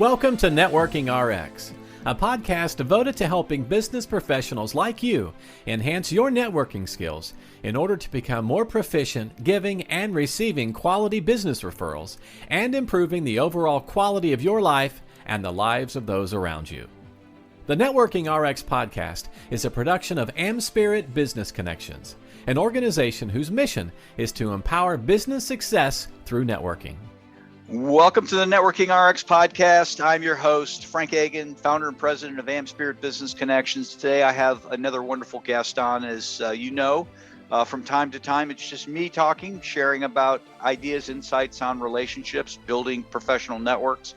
Welcome to Networking RX, a podcast devoted to helping business professionals like you enhance your networking skills in order to become more proficient giving and receiving quality business referrals and improving the overall quality of your life and the lives of those around you. The Networking RX podcast is a production of AmSpirit Business Connections, an organization whose mission is to empower business success through networking. Welcome to the Networking RX podcast. I'm your host, Frank Agan, founder and president of AmSpirit Business Connections. Today, I have another wonderful guest on. As you know, from time to time, it's just me talking, sharing about ideas, insights on relationships, building professional networks.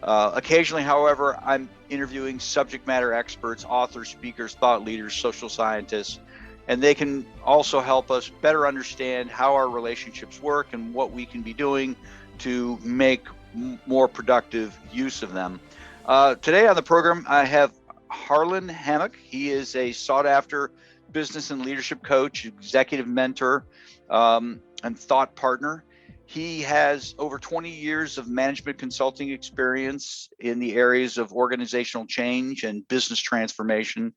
Occasionally, however, I'm interviewing subject matter experts, authors, speakers, thought leaders, social scientists, and they can also help us better understand how our relationships work and what we can be doing to make more productive use of them. Today on the program, I have Harlan Hammock. He is a sought-after business and leadership coach, executive mentor, and thought partner. He has over 20 years of management consulting experience in the areas of organizational change and business transformation.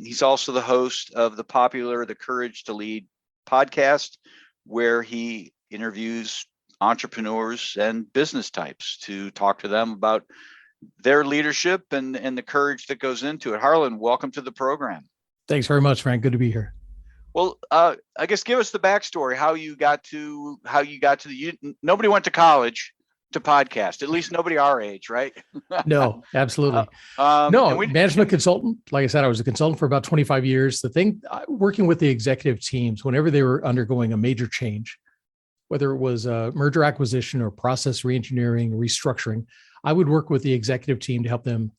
He's also the host of the popular The Courage to Lead podcast, where he interviews entrepreneurs and business types to talk to them about their leadership and the courage that goes into it. Harlan, welcome to the program. Thanks very much, Frank. Good to be here. Well, I guess give us the backstory, how you got to nobody went to college to podcast, at least nobody our age, right? No, absolutely. Management consultant. Like I said, I was a consultant for about 25 years. The thing, working with the executive teams, whenever they were undergoing a major change, whether it was a merger acquisition or process reengineering, restructuring, I would work with the executive team to help them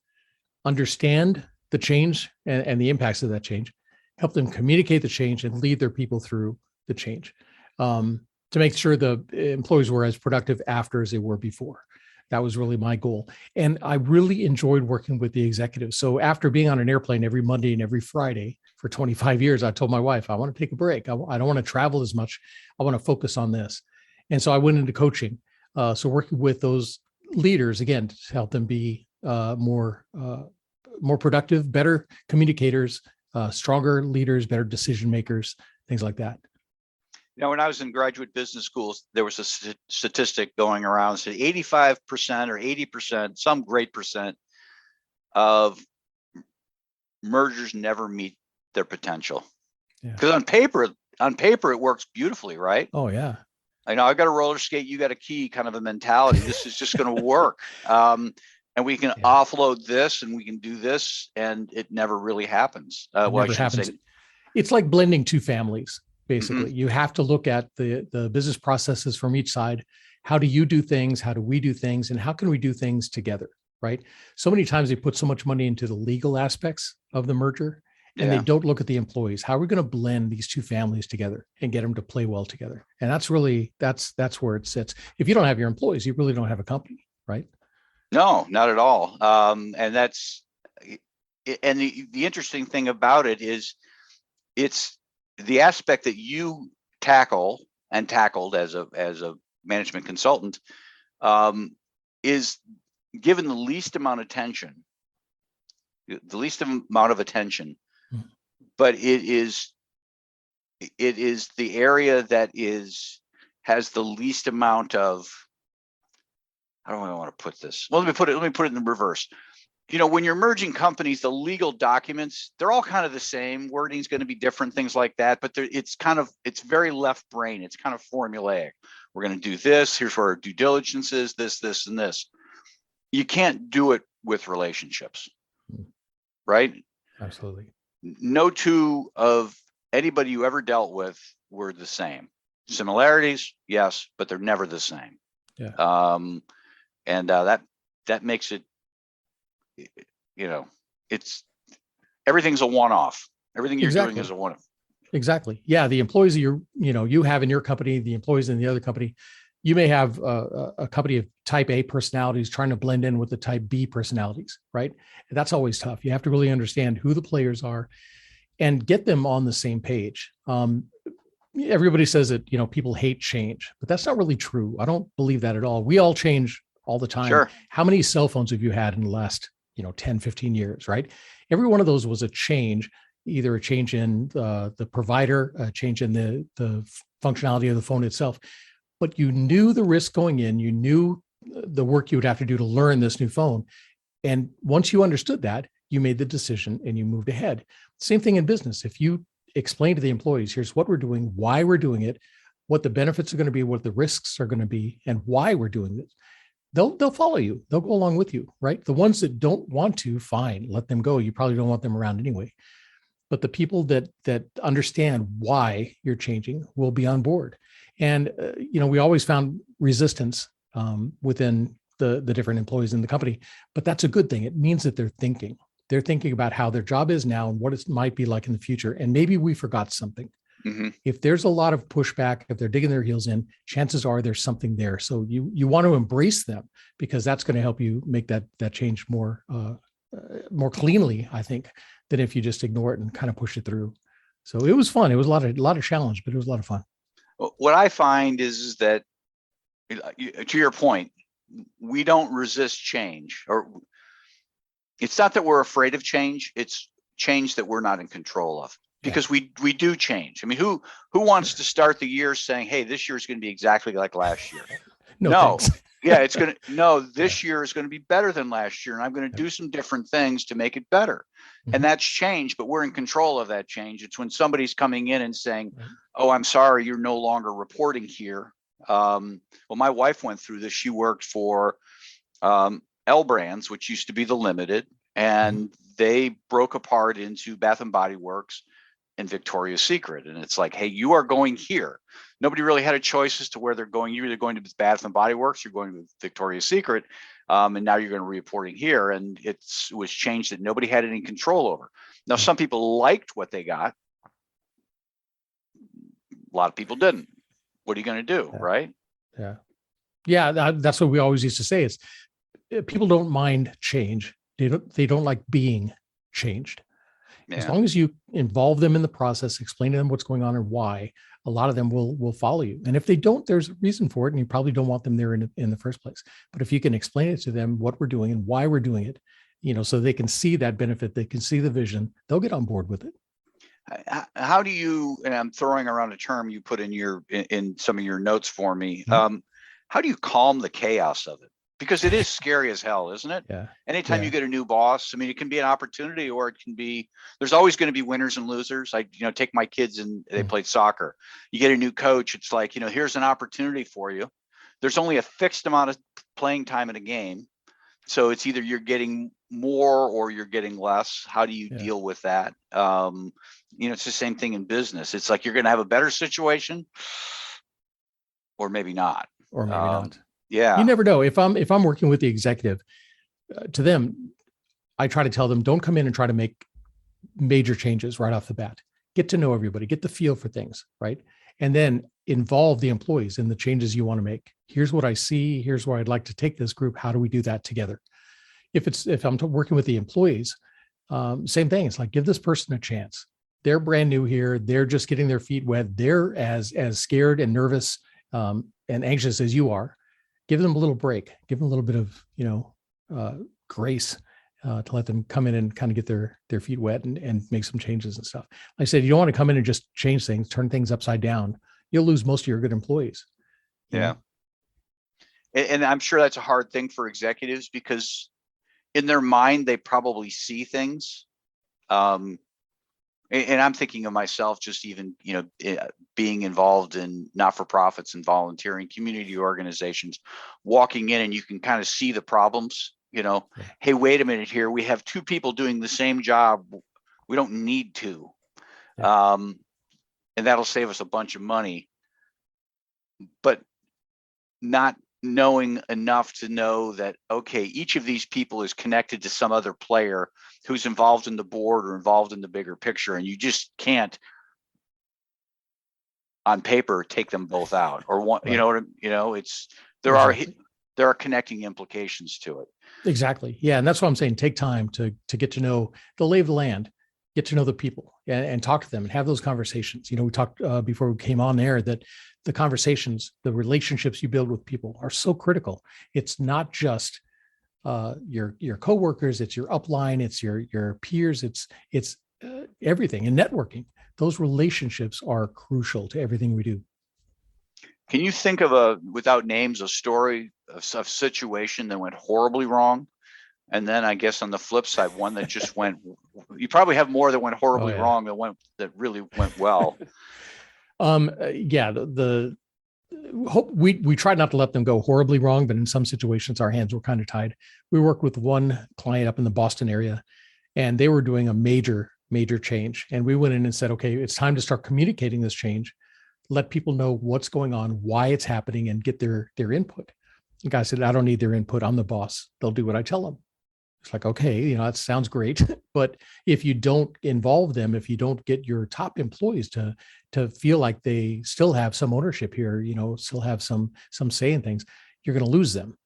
understand the change and the impacts of that change, help them communicate the change and lead their people through the change to make sure the employees were as productive after as they were before. That was really my goal. And I really enjoyed working with the executives. So after being on an airplane every Monday and every Friday for 25 years, I told my wife, I want to take a break. I don't want to travel as much. I want to focus on this. And so I went into coaching. So working with those leaders, again, to help them be more productive, better communicators, stronger leaders, better decision makers, things like that. You know, when I was in graduate business schools, there was a statistic going around, said 85% or 80%, some great percent of mergers never meet their potential. Because on paper, it works beautifully, right? Oh, yeah. I know I got a roller skate, you got a key kind of a mentality. This is just going to work. And we can offload this and we can do this, and it never really happens. Never happens. It's like blending two families. Basically, you have to look at the business processes from each side. How do you do things? How do we do things? And how can we do things together, right? So many times they put so much money into the legal aspects of the merger and they don't look at the employees. How are we going to blend these two families together and get them to play well together? And that's really, that's where it sits. If you don't have your employees, you really don't have a company, right? No, not at all. And the interesting thing about it is it's the aspect that you tackled as a management consultant is given the least amount of attention, but it is the area that has the least amount of, how do I want to put this? Well, let me put it in the reverse. You know, when you're merging companies, the legal documents, they're all kind of the same. Wording is going to be different, things like that. But it's very left brain. It's kind of formulaic. We're going to do this. Here's where our due diligence is, this, and this. You can't do it with relationships, right? Absolutely. No two of anybody you ever dealt with were the same. Similarities, yes, but they're never the same. Yeah. And that makes it, you know, it's everything's a one-off. Everything you're doing is a one-off. Exactly. Yeah. The employees you have in your company, the employees in the other company, you may have a company of type A personalities trying to blend in with the type B personalities, right? And that's always tough. You have to really understand who the players are and get them on the same page. Everybody says that, people hate change, but that's not really true. I don't believe that at all. We all change all the time. Sure. How many cell phones have you had in the last, 10, 15 years, right? Every one of those was a change, either a change in the provider, a change in the functionality of the phone itself. But you knew the risk going in, you knew the work you would have to do to learn this new phone. And once you understood that, you made the decision and you moved ahead. Same thing in business. If you explain to the employees, here's what we're doing, why we're doing it, what the benefits are going to be, what the risks are going to be, and why we're doing this, they'll follow you. They'll go along with you, right? The ones that don't want to, fine, let them go. You probably don't want them around anyway. But the people that understand why you're changing will be on board. And we always found resistance within the different employees in the company, but that's a good thing. It means that they're thinking. They're thinking about how their job is now and what it might be like in the future. And maybe we forgot something. Mm-hmm. If there's a lot of pushback, if they're digging their heels in, chances are there's something there. So you want to embrace them, because that's going to help you make that change more cleanly, I think, than if you just ignore it and kind of push it through. So it was fun. It was a lot of challenge, but it was a lot of fun. What I find is that, to your point, we don't resist change, or it's not that we're afraid of change. It's change that we're not in control of, because we do change. I mean, who wants to start the year saying, hey, this year is going to be exactly like last year? No. Yeah, this year is going to be better than last year, and I'm going to do some different things to make it better. Mm-hmm. And that's change, but we're in control of that change. It's when somebody's coming in and saying, oh, I'm sorry, you're no longer reporting here. Well, my wife went through this. She worked for L Brands, which used to be the Limited, and they broke apart into Bath and Body Works and Victoria's Secret. And it's like, hey, you are going here. Nobody really had a choice as to where they're going. You're either going to Bath and Body Works, you're going to Victoria's Secret, and now you're going to be reporting here. And it was changed that nobody had any control over. Now, some people liked what they got. A lot of people didn't. What are you going to do, right? Yeah. That's what we always used to say is people don't mind change. They don't like being changed. Yeah. As long as you involve them in the process, explain to them what's going on and why, a lot of them will follow you. And if they don't, there's a reason for it, and you probably don't want them there in the first place. But if you can explain it to them, what we're doing and why we're doing it, so they can see that benefit, they can see the vision, they'll get on board with it. How do you, and I'm throwing around a term you put in some of your notes for me. How do you calm the chaos of it? Because it is scary as hell, isn't it? Yeah. Anytime you get a new boss, I mean, it can be an opportunity, or it can be, there's always going to be winners and losers. I, take my kids and they played soccer. You get a new coach. It's like, here's an opportunity for you. There's only a fixed amount of playing time in a game. So it's either you're getting more or you're getting less. How do you deal with that? It's the same thing in business. It's like, you're going to have a better situation or maybe not. Or maybe not. Yeah. You never know. If I'm working with the executive, to them, I try to tell them, don't come in and try to make major changes right off the bat. Get to know everybody, get the feel for things, right? And then involve the employees in the changes you want to make. Here's what I see. Here's where I'd like to take this group. How do we do that together? If I'm working with the employees, same thing. It's like, give this person a chance. They're brand new here. They're just getting their feet wet. They're as scared and nervous and anxious as you are. Give them a little break. Give them a little bit of, grace to let them come in and kind of get their feet wet and make some changes and stuff. Like I said, you don't want to come in and just change things, turn things upside down. You'll lose most of your good employees. Yeah. And I'm sure that's a hard thing for executives, because in their mind, they probably see things. And I'm thinking of myself, just even, being involved in not-for-profits and volunteering community organizations, walking in and you can kind of see the problems, hey, wait a minute here. We have two people doing the same job. We don't need to. Yeah. And that'll save us a bunch of money, but not knowing enough to know that, okay, each of these people is connected to some other player who's involved in the board or involved in the bigger picture. And you just can't on paper take them both out, or one, right. There are connecting implications to it. Exactly. Yeah. And that's what I'm saying. Take time to get to know the lay of the land. get to know the people and talk to them and have those conversations. We talked before we came on air that the conversations, the relationships you build with people are so critical. It's not just your coworkers, it's your upline, it's your peers, it's everything. And networking, those relationships are crucial to everything we do. Can you think of without names, a story of situation that went horribly wrong? And then I guess on the flip side, one that just went, you probably have more that went horribly wrong that really went well. We tried not to let them go horribly wrong, but in some situations our hands were kind of tied. We worked with one client up in the Boston area, and they were doing a major change. And we went in and said, okay, it's time to start communicating this change, let people know what's going on, why it's happening, and get their input. The guy said, I don't need their input. I'm the boss. They'll do what I tell them. It's like, okay, that sounds great. But if you don't involve them, if you don't get your top employees to feel like they still have some ownership here, still have some say in things, you're going to lose them.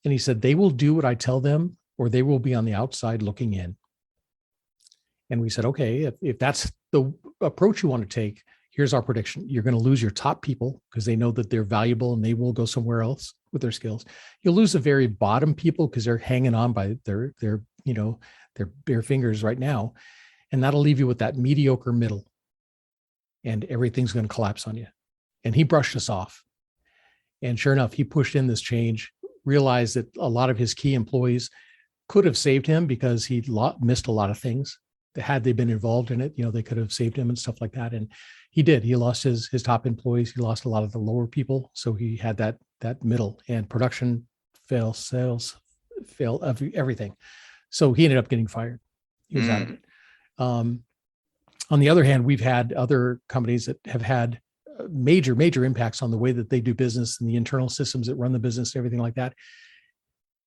And he said, they will do what I tell them, or they will be on the outside looking in. And we said, okay, if that's the approach you want to take, here's our prediction. You're going to lose your top people because they know that they're valuable and they will go somewhere else with their skills. You'll lose the very bottom people because they're hanging on by their bare fingers right now. And that'll leave you with that mediocre middle, and everything's going to collapse on you. And he brushed us off. And sure enough, he pushed in this change, realized that a lot of his key employees could have saved him because he missed a lot of things. Had they been involved in it, they could have saved him and stuff like that. And he did. He lost his top employees. He lost a lot of the lower people. So he had that middle, and production fail, sales fail, everything. So he ended up getting fired. He was out of it. On the other hand, we've had other companies that have had major impacts on the way that they do business and the internal systems that run the business, everything like that.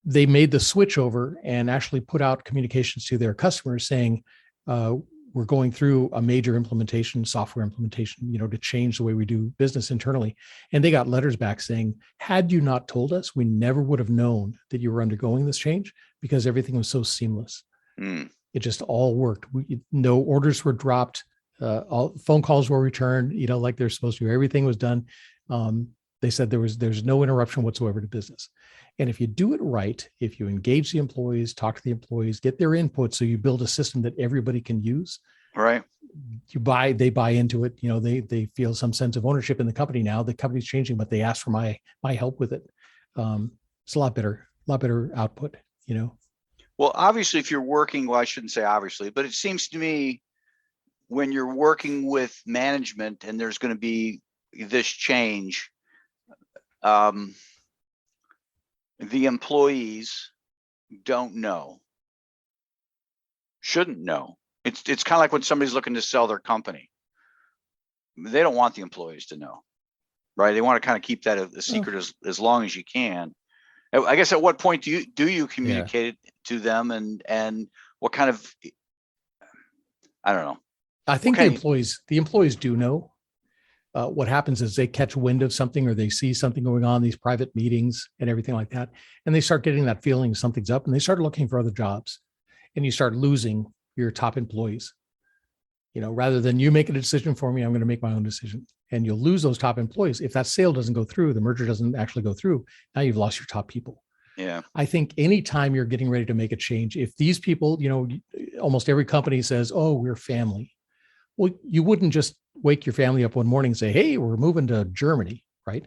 They made the switch over and actually put out communications to their customers saying, we're going through a major software implementation, to change the way we do business internally. And they got letters back saying, had you not told us, we never would have known that you were undergoing this change because everything was so seamless. It just all worked. No orders were dropped. All phone calls were returned, like they're supposed to. Everything was done. They said there's no interruption whatsoever to business. And if you do it right, if you engage the employees, talk to the employees, get their input, so you build a system that everybody can use. Right. They buy into it. They feel some sense of ownership in the company now. The company's changing, but they ask for my help with it. It's a lot better output. Well, obviously, if you're working, I shouldn't say obviously, but it seems to me when you're working with management and there's going to be this change, the employees don't know, shouldn't know. It's kind of like when somebody's looking to sell their company. They don't want the employees to know, right? They want to kind of keep that a secret as long as you can. I guess at what point do you communicate it to them, and what kind of, I don't know. I think the employees do know. What happens is they catch wind of something, or they see something going on in these private meetings and everything like that. And they start getting that feeling something's up, and they start looking for other jobs, and you start losing your top employees. Rather than you make a decision for me, I'm going to make my own decision, and you'll lose those top employees. If that sale doesn't go through, the merger doesn't actually go through, now you've lost your top people. Yeah. I think anytime you're getting ready to make a change, if these people, almost every company says, oh, we're family. Well, you wouldn't just wake your family up one morning and say, hey, we're moving to Germany, right?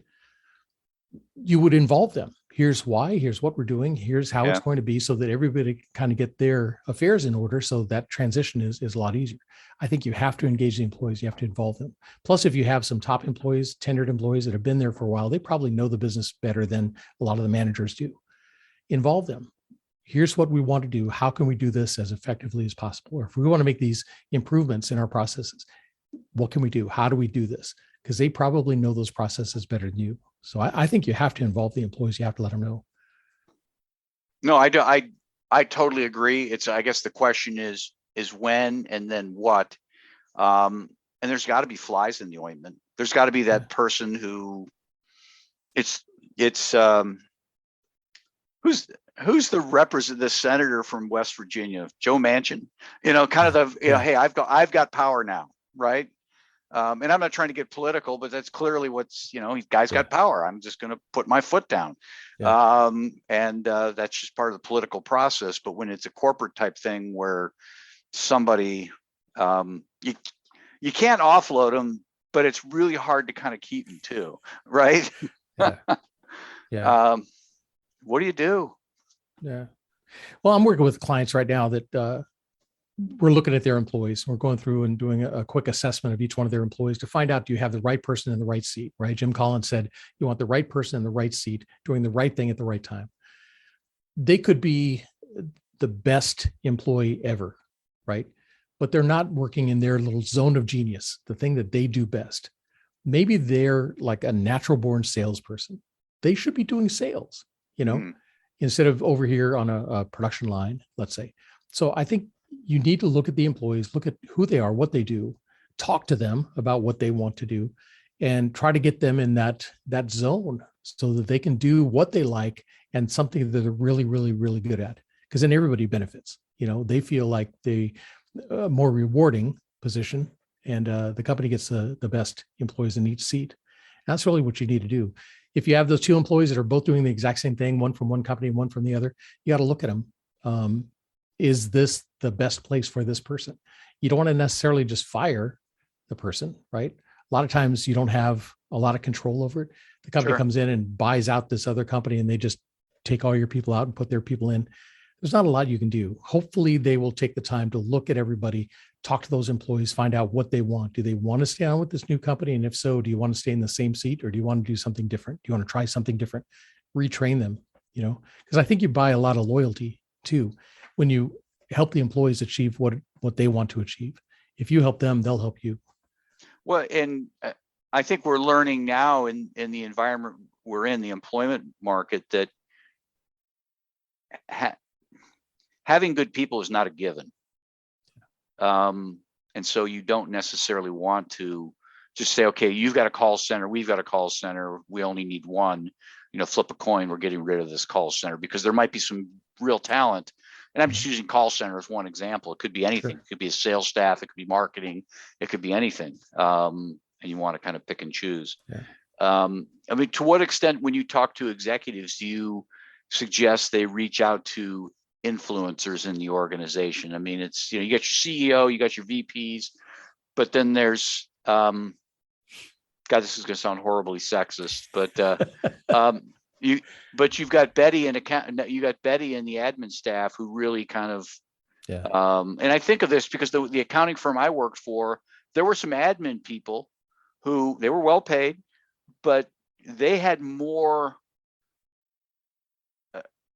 You would involve them. Here's why, here's what we're doing, here's how it's going to be, so that everybody can kind of get their affairs in order, so that transition is a lot easier. I think you have to engage the employees, you have to involve them. Plus, if you have some top employees, tenured employees that have been there for a while, they probably know the business better than a lot of the managers do. Involve them. Here's what we want to do. How can we do this as effectively as possible? Or if we want to make these improvements in our processes, what can we do? How do we do this? Because they probably know those processes better than you. So I think you have to involve the employees. You have to let them know. No, I totally agree. I guess the question is when and then what. And there's got to be flies in the ointment. There's got to be that person who who's the senator from West Virginia, Joe Manchin, kind of hey, I've got power now. Right. And I'm not trying to get political, but that's clearly what's, guy's got power. I'm just going to put my foot down. Yeah. And that's just part of the political process. But when it's a corporate type thing where somebody, you can't offload them, but it's really hard to kind of keep them too. Right. Yeah. What do you do? Yeah. Well, I'm working with clients right now that we're looking at their employees. We're going through and doing a quick assessment of each one of their employees to find out, do you have the right person in the right seat, right? Jim Collins said, you want the right person in the right seat, doing the right thing at the right time. They could be the best employee ever, right? But they're not working in their little zone of genius, the thing that they do best. Maybe they're like a natural born salesperson. They should be doing sales, instead of over here on a production line, let's say. So I think you need to look at the employees, look at who they are, what they do, talk to them about what they want to do, and try to get them in that zone so that they can do what they like and something that they're really, really, really good at. Because then everybody benefits. They feel like the more rewarding position, and the company gets the best employees in each seat. And that's really what you need to do. If you have those two employees that are both doing the exact same thing, one from one company, one from the other, you got to look at them. Is this the best place for this person? You don't want to necessarily just fire the person, right? A lot of times you don't have a lot of control over it. The company comes in and buys out this other company and they just take all your people out and put their people in. There's not a lot you can do. Hopefully they will take the time to look at everybody, talk to those employees, find out what they want. Do they want to stay on with this new company? And if so, do you want to stay in the same seat or do you want to do something different? Do you want to try something different? Retrain them, because I think you buy a lot of loyalty too when you help the employees achieve what they want to achieve. If you help them, they'll help you. Well, and I think we're learning now in the environment we're in, the employment market, that having good people is not a given. And so you don't necessarily want to just say, okay, you've got a call center, we've got a call center, we only need one, flip a coin, we're getting rid of this call center, because there might be some real talent. And I'm just using call center as one example. It could be anything. Sure. It could be a sales staff. It could be marketing. It could be anything. And you want to kind of pick and choose. Yeah. To what extent, when you talk to executives, do you suggest they reach out to influencers in the organization? It's, you got your CEO, you got your VPs, but then there's, God, this is going to sound horribly sexist, but you've got Betty and you got Betty and the admin staff who really kind of, and I think of this because the accounting firm I worked for, there were some admin people who they were well paid, but they had more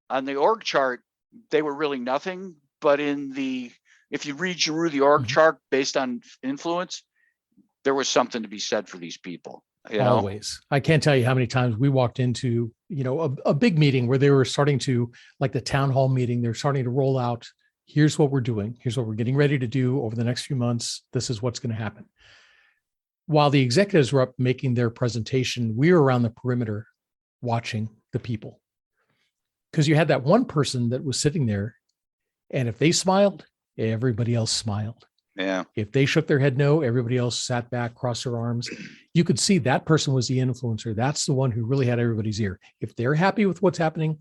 on the org chart. They were really nothing, but if you read through the org chart based on influence, there was something to be said for these people. Always. I can't tell you how many times we walked into, a big meeting where they were starting to, like the town hall meeting, they're starting to roll out, here's what we're doing. Here's what we're getting ready to do over the next few months. This is what's going to happen. While the executives were up making their presentation, we were around the perimeter watching the people. Because you had that one person that was sitting there, and if they smiled, everybody else smiled. Yeah. If they shook their head no, everybody else sat back, crossed their arms. You could see that person was the influencer. That's the one who really had everybody's ear. If they're happy with what's happening,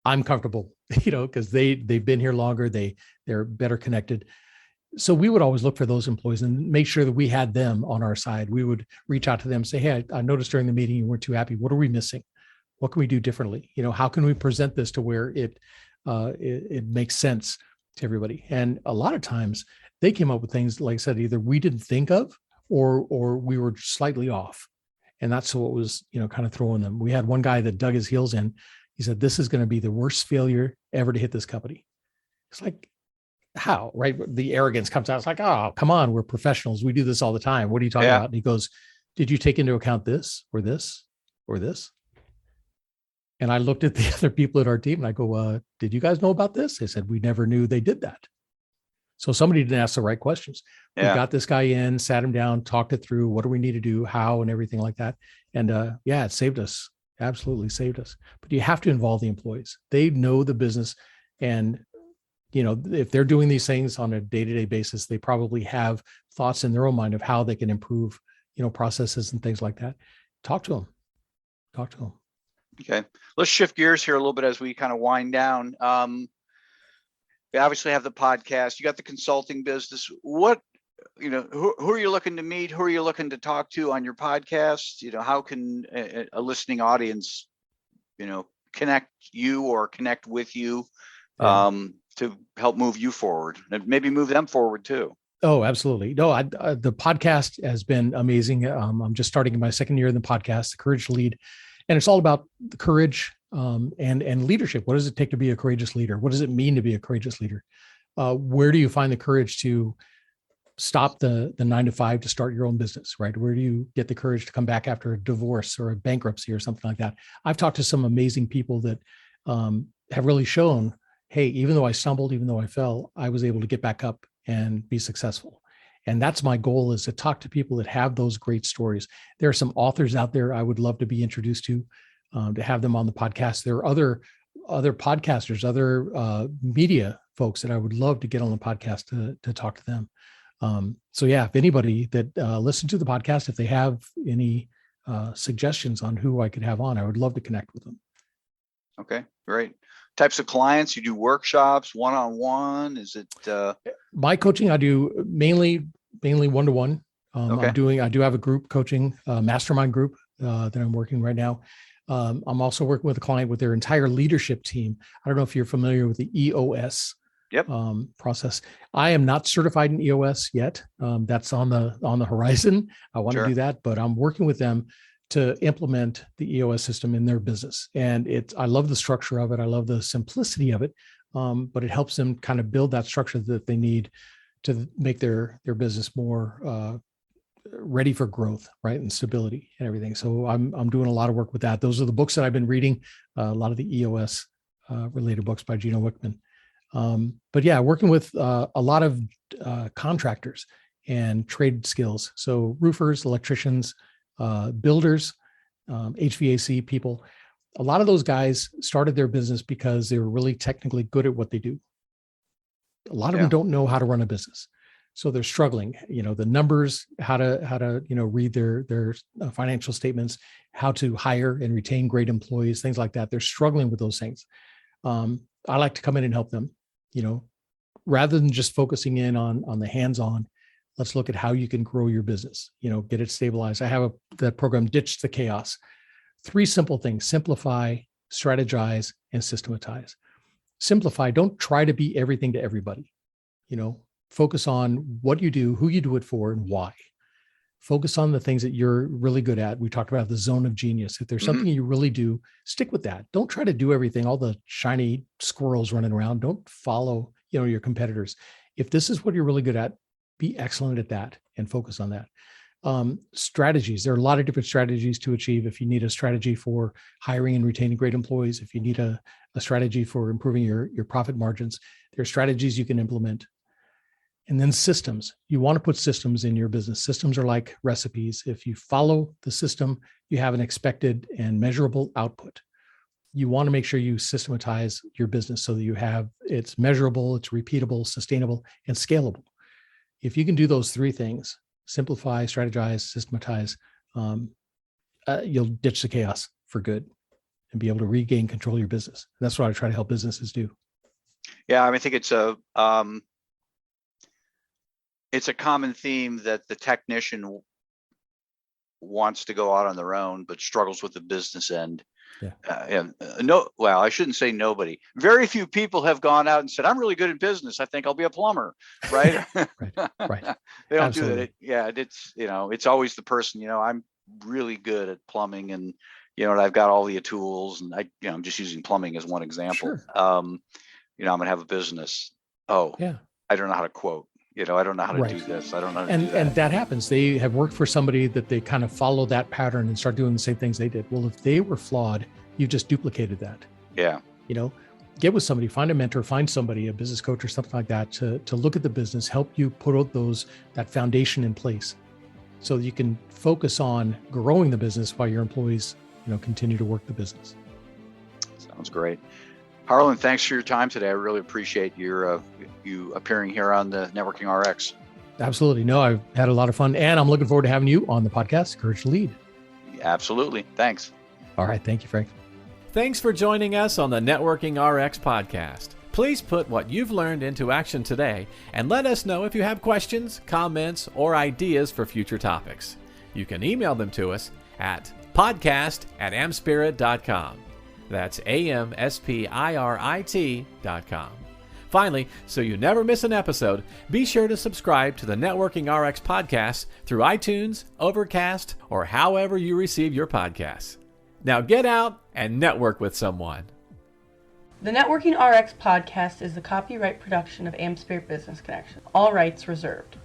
I'm comfortable, because they've been here longer. They're better connected. So we would always look for those employees and make sure that we had them on our side. We would reach out to them and say, hey, I noticed during the meeting you weren't too happy. What are we missing? What can we do differently? How can we present this to where it makes sense to everybody? And a lot of times they came up with things, like I said, either we didn't think of or we were slightly off. And that's what was, kind of throwing them. We had one guy that dug his heels in. He said, this is going to be the worst failure ever to hit this company. It's like, how, right? The arrogance comes out. It's like, oh, come on. We're professionals. We do this all the time. What are you talking about? And he goes, did you take into account this or this or this? And I looked at the other people at our team and I go, did you guys know about this? They said, we never knew they did that. So somebody didn't ask the right questions. Yeah. We got this guy in, sat him down, talked it through. What do we need to do? How, and everything like that. And it saved us absolutely saved us. But you have to involve the employees. They know the business, and if they're doing these things on a day-to-day basis, they probably have thoughts in their own mind of how they can improve, processes and things like that. Talk to them. Okay. Let's shift gears here a little bit as we kind of wind down. We obviously have the podcast. You got the consulting business. What, who are you looking to meet? Who are you looking to talk to on your podcast? How can a listening audience, connect you or connect with you to help move you forward and maybe move them forward too? Oh, absolutely. No, the podcast has been amazing. I'm just starting in my second year in the podcast, The Courage to Lead. And it's all about the courage and leadership. What does it take to be a courageous leader? What does it mean to be a courageous leader? Where do you find the courage to stop the 9 to 5 to start your own business, right? Where do you get the courage to come back after a divorce or a bankruptcy or something like that? I've talked to some amazing people that have really shown, hey, even though I stumbled, even though I fell, I was able to get back up and be successful. And that's my goal, is to talk to people that have those great stories. There are some authors out there I would love to be introduced to have them on the podcast. There are other podcasters, other media folks that I would love to get on the podcast to talk to them. So yeah, if anybody that listens to the podcast, if they have any suggestions on who I could have on, I would love to connect with them. Okay, great. Types of clients, you do workshops, one-on-one? Is it my coaching? I do mainly one-to-one. Okay. I do have a group coaching mastermind group that I'm working right now. I'm also working with a client with their entire leadership team. I don't know if you're familiar with the EOS process. I am not certified in EOS yet. That's on the horizon. I want to do that, but I'm working with them to implement the EOS system in their business. And I love the structure of it. I love the simplicity of it. But it helps them kind of build that structure that they need to make their business more ready for growth, right? And stability and everything. So I'm doing a lot of work with that. Those are the books that I've been reading, a lot of the EOS related books by Gino Wickman. But yeah, working with a lot of contractors and trade skills. So roofers, electricians, builders, HVAC people. A lot of those guys started their business because they were really technically good at what they do. A lot of them don't know how to run a business. So they're struggling, the numbers, how to read their financial statements, how to hire and retain great employees, things like that. They're struggling with those things. I like to come in and help them, rather than just focusing in on the hands-on. Let's look at how you can grow your business, get it stabilized. I have that program, Ditch the Chaos. 3 simple things: simplify, strategize, and systematize. Simplify. Don't try to be everything to everybody. Focus on what you do, who you do it for, and why. Focus on the things that you're really good at. We talked about the zone of genius. If there's something you really do, stick with that. Don't try to do everything, all the shiny squirrels running around. Don't follow, your competitors. If this is what you're really good at, be excellent at that and focus on that. Strategies. There are a lot of different strategies to achieve. If you need a strategy for hiring and retaining great employees, if you need a strategy for improving your profit margins, there are strategies you can implement. And then systems. You want to put systems in your business. Systems are like recipes. If you follow the system, you have an expected and measurable output. You want to make sure you systematize your business so that it's measurable, it's repeatable, sustainable, and scalable. If you can do those 3 things, simplify, strategize, systematize, you'll ditch the chaos for good and be able to regain control of your business. And that's what I try to help businesses do. Yeah, I think it's a common theme that the technician wants to go out on their own, but struggles with the business end. I shouldn't say nobody. Very few people have gone out and said, "I'm really good at business. I think I'll be a plumber." Right? Right. They don't do that. It's always the person. I'm really good at plumbing, and I've got all the tools, and I'm just using plumbing as one example. Sure. I'm gonna have a business. Oh, yeah. I don't know how to quote. I don't know how to do this. I don't know how to do that. And that happens. They have worked for somebody that they kind of follow that pattern and start doing the same things they did. Well, if they were flawed, you just duplicated that. Yeah. Get with somebody, find a mentor, find somebody, a business coach or something like that to look at the business, help you put out that foundation in place so that you can focus on growing the business while your employees, continue to work the business. Sounds great. Harlan, thanks for your time today. I really appreciate you appearing here on the Networking RX. Absolutely. No, I've had a lot of fun, and I'm looking forward to having you on the podcast, Courage to Lead. Absolutely. Thanks. All right. Thank you, Frank. Thanks for joining us on the Networking RX podcast. Please put what you've learned into action today and let us know if you have questions, comments, or ideas for future topics. You can email them to us at podcast@amspirit.com. That's AmSpirit.com. Finally, so you never miss an episode, be sure to subscribe to the Networking RX podcast through iTunes, Overcast, or however you receive your podcasts. Now get out and network with someone. The Networking RX podcast is the copyright production of AmSpirit Business Connection. All rights reserved.